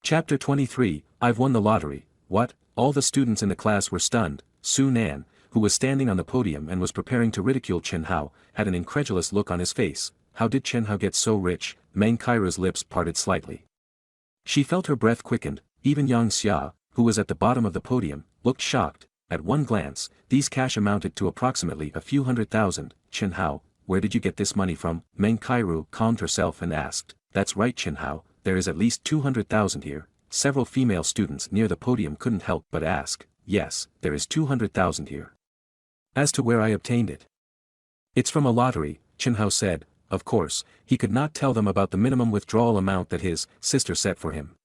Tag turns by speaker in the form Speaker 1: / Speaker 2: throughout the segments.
Speaker 1: Chapter 23, I've won the lottery. What? All the students in the class were stunned. Su Nan, who was standing on the podium and was preparing to ridicule Chen Hao, had an incredulous look on his face. How did Chen Hao get so rich? Meng Qairu's lips parted slightly. She felt her breath quickened. Even Yang Xia, who was at the bottom of the podium, looked shocked. At one glance, these cash amounted to approximately a few $100,000. Chen Hao, where did you get this money from? Meng Qairu calmed herself and asked. That's right, Chen Hao, there is at least 200,000 here. Several female students near the podium couldn't help but ask. Yes, there is 200,000 here. As to where I obtained it? It's from a lottery, Chen Hao said. Of course, he could not tell them about the minimum withdrawal amount that his sister set for him.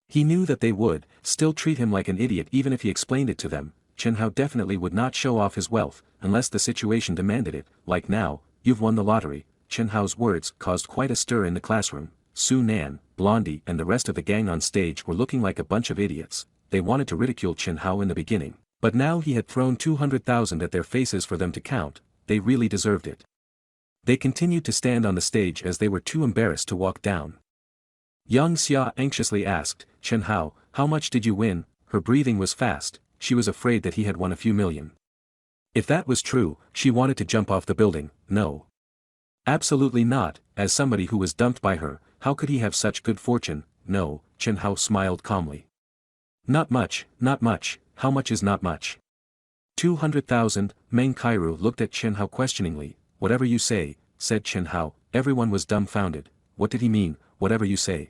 Speaker 1: He knew that they would still treat him like an idiot even if he explained it to them. Chen Hao definitely would not show off his wealth, unless the situation demanded it. Like now, you've won the lottery. Chen Hao's words caused quite a stir in the classroom. Su Nan, Blondie and the rest of the gang on stage were looking like a bunch of idiots. They wanted to ridicule Chen Hao in the beginning, but now he had thrown 200,000 at their faces for them to count. They really deserved it. They continued to stand on the stage as they were too embarrassed to walk down. Yang Xia anxiously asked, Chen Hao, how much did you win? Her breathing was fast, she was afraid that he had won a few million. If that was true, she wanted to jump off the building. No. Absolutely not, as somebody who was dumped by her, how could he have such good fortune? No, Chen Hao smiled calmly. Not much, not much, how much is not much? 200,000, Meng Qairu looked at Chen Hao questioningly. Whatever you say, said Chen Hao. Everyone was dumbfounded. What did he mean, whatever you say?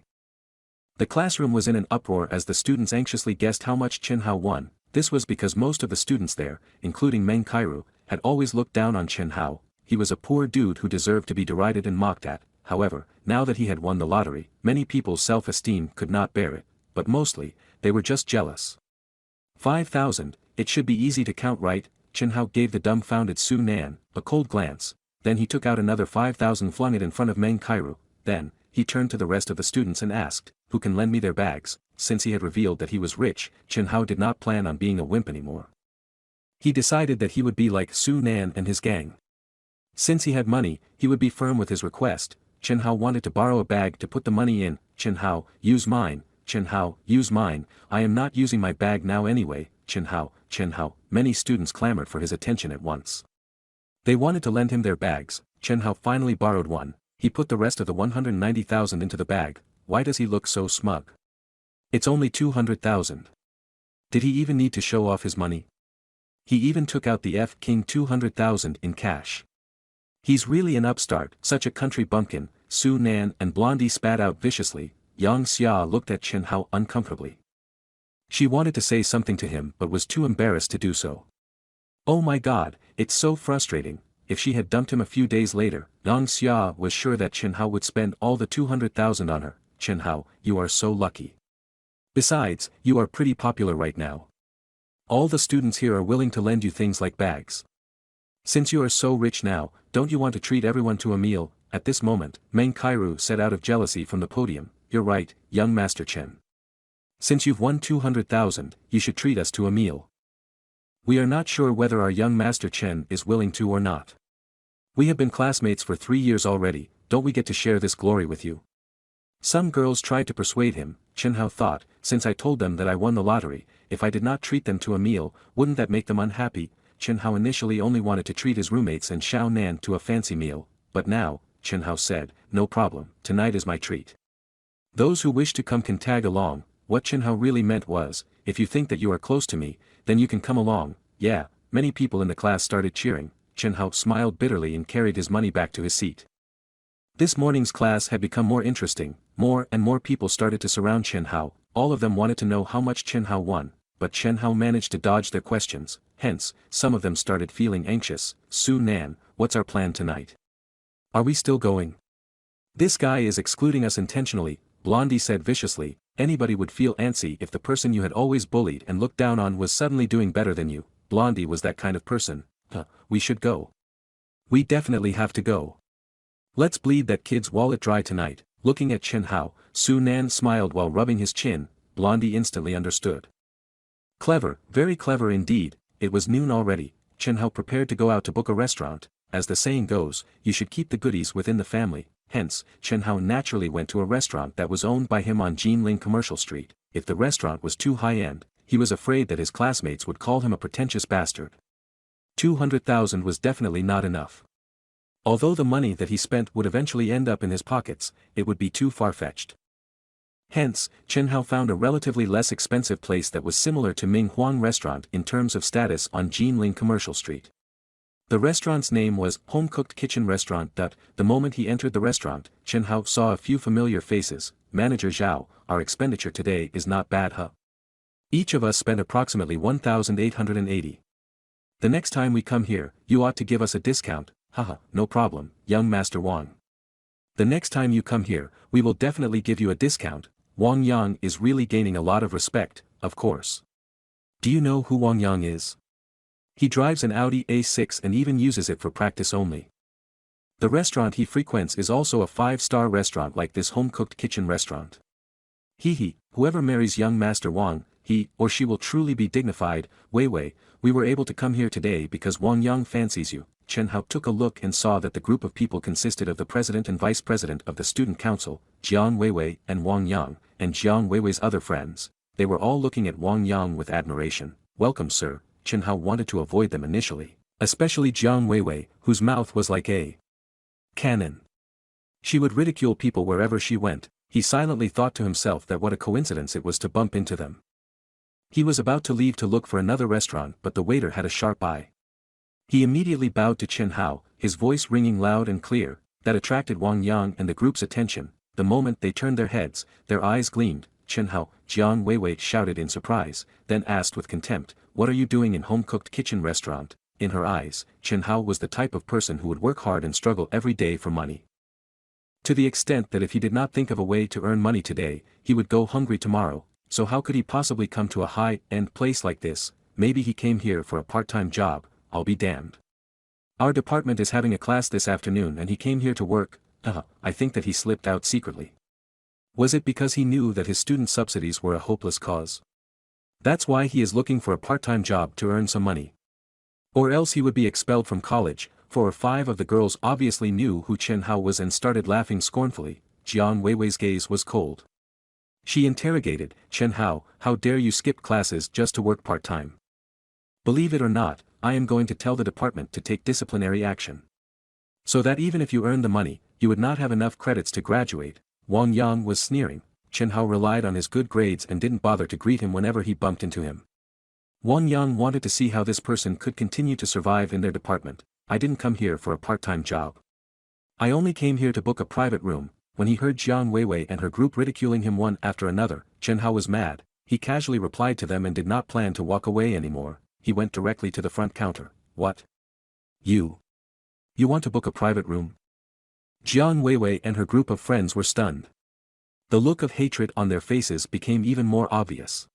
Speaker 1: The classroom was in an uproar as the students anxiously guessed how much Chen Hao won. This was because most of the students there, including Meng Qairu, had always looked down on Chen Hao. He was a poor dude who deserved to be derided and mocked at. However, now that he had won the lottery, many people's self-esteem could not bear it, but mostly, they were just jealous. 5,000, it should be easy to count, right? Chen Hao gave the dumbfounded Su Nan a cold glance, then he took out another 5,000, flung it in front of Meng Qairu. Then, he turned to the rest of the students and asked, who can lend me their bags? Since he had revealed that he was rich, Chen Hao did not plan on being a wimp anymore. He decided that he would be like Su Nan and his gang. Since he had money, he would be firm with his request. Chen Hao wanted to borrow a bag to put the money in. Chen Hao, use mine. Chen Hao, use mine. I am not using my bag now anyway. Chen Hao, Chen Hao. Many students clamored for his attention at once. They wanted to lend him their bags. Chen Hao finally borrowed one. He put the rest of the 190,000 into the bag. Why does he look so smug? It's only 200,000. Did he even need to show off his money? He even took out the King 200,000 in cash. He's really an upstart, such a country bumpkin. Su Nan and Blondie spat out viciously. Yang Xia looked at Chen Hao uncomfortably. She wanted to say something to him but was too embarrassed to do so. Oh my god, it's so frustrating. If she had dumped him a few days later, Yang Xia was sure that Chen Hao would spend all the 200,000 on her. Chen Hao, you are so lucky. Besides, you are pretty popular right now. All the students here are willing to lend you things like bags. Since you are so rich now, don't you want to treat everyone to a meal? At this moment, Meng Qairu said out of jealousy from the podium, you're right, young Master Chen. Since you've won 200,000, you should treat us to a meal. We are not sure whether our young Master Chen is willing to or not. We have been classmates for 3 years already, don't we get to share this glory with you? Some girls tried to persuade him. Chen Hao thought, since I told them that I won the lottery, if I did not treat them to a meal, wouldn't that make them unhappy? Chen Hao initially only wanted to treat his roommates and Xiao Nan to a fancy meal, but now, Chen Hao said, no problem, tonight is my treat. Those who wish to come can tag along. What Chen Hao really meant was, if you think that you are close to me, then you can come along. Yeah, many people in the class started cheering. Chen Hao smiled bitterly and carried his money back to his seat. This morning's class had become more interesting. More and more people started to surround Chen Hao. All of them wanted to know how much Chen Hao won, but Chen Hao managed to dodge their questions. Hence, some of them started feeling anxious. Su Nan, what's our plan tonight? Are we still going? This guy is excluding us intentionally, Blondie said viciously. Anybody would feel antsy if the person you had always bullied and looked down on was suddenly doing better than you. Blondie was that kind of person. We should go. We definitely have to go. Let's bleed that kid's wallet dry tonight. Looking at Chen Hao, Su Nan smiled while rubbing his chin. Blondie instantly understood. Clever, very clever indeed. It was noon already. Chen Hao prepared to go out to book a restaurant. As the saying goes, you should keep the goodies within the family. hence, Chen Hao naturally went to a restaurant that was owned by him on Jinling Commercial Street. If the restaurant was too high-end, he was afraid that his classmates would call him a pretentious bastard. 200,000 was definitely not enough. Although the money that he spent would eventually end up in his pockets, it would be too far-fetched. Hence, Chen Hao found a relatively less expensive place that was similar to Ming Huang Restaurant in terms of status on Jinling Commercial Street. The restaurant's name was Home Cooked Kitchen Restaurant. The moment he entered the restaurant, Chen Hao saw a few familiar faces. Manager Zhao, our expenditure today is not bad, huh? Each of us spent approximately 1,880. The next time we come here, you ought to give us a discount. Haha, no problem, young Master Wang. The next time you come here, we will definitely give you a discount. Wang Yang is really gaining a lot of respect, of course. Do you know who Wang Yang is? He drives an Audi A6 and even uses it for practice only. The restaurant he frequents is also a 5-star restaurant like this home-cooked kitchen restaurant. Whoever marries young Master Wang, he or she will truly be dignified. Wei, we were able to come here today because Wang Yang fancies you. Chen Hao took a look and saw that the group of people consisted of the president and vice president of the student council, Jiang Weiwei and Wang Yang, and Jiang Weiwei's other friends. They were all looking at Wang Yang with admiration. Welcome, sir. Chen Hao wanted to avoid them initially, especially Jiang Weiwei, whose mouth was like a cannon. She would ridicule people wherever she went. He silently thought to himself that what a coincidence it was to bump into them. He was about to leave to look for another restaurant, but the waiter had a sharp eye. He immediately bowed to Chen Hao, his voice ringing loud and clear. That attracted Wang Yang and the group's attention. The moment they turned their heads, their eyes gleamed. Chen Hao, Jiang Weiwei shouted in surprise, then asked with contempt, "What are you doing in home-cooked kitchen restaurant?" In her eyes, Chen Hao was the type of person who would work hard and struggle every day for money. To the extent that if he did not think of a way to earn money today, he would go hungry tomorrow. So how could he possibly come to a high-end place like this? Maybe he came here for a part-time job. I'll be damned. Our department is having a class this afternoon and he came here to work. I think that he slipped out secretly. Was it because he knew that his student subsidies were a hopeless cause? That's why he is looking for a part-time job to earn some money. Or else he would be expelled from college. 4 or 5 of the girls obviously knew who Chen Hao was and started laughing scornfully. Jiang Weiwei's gaze was cold. She interrogated, "Chen Hao, how dare you skip classes just to work part-time? Believe it or not, I am going to tell the department to take disciplinary action. So that even if you earn the money, you would not have enough credits to graduate." Wang Yang was sneering. Chen Hao relied on his good grades and didn't bother to greet him whenever he bumped into him. Wang Yang wanted to see how this person could continue to survive in their department. "I didn't come here for a part-time job. I only came here to book a private room." When he heard Jiang Weiwei and her group ridiculing him one after another, Chen Hao was mad. He casually replied to them and did not plan to walk away anymore. He went directly to the front counter. "What? You want to book a private room?" Jiang Weiwei and her group of friends were stunned. The look of hatred on their faces became even more obvious.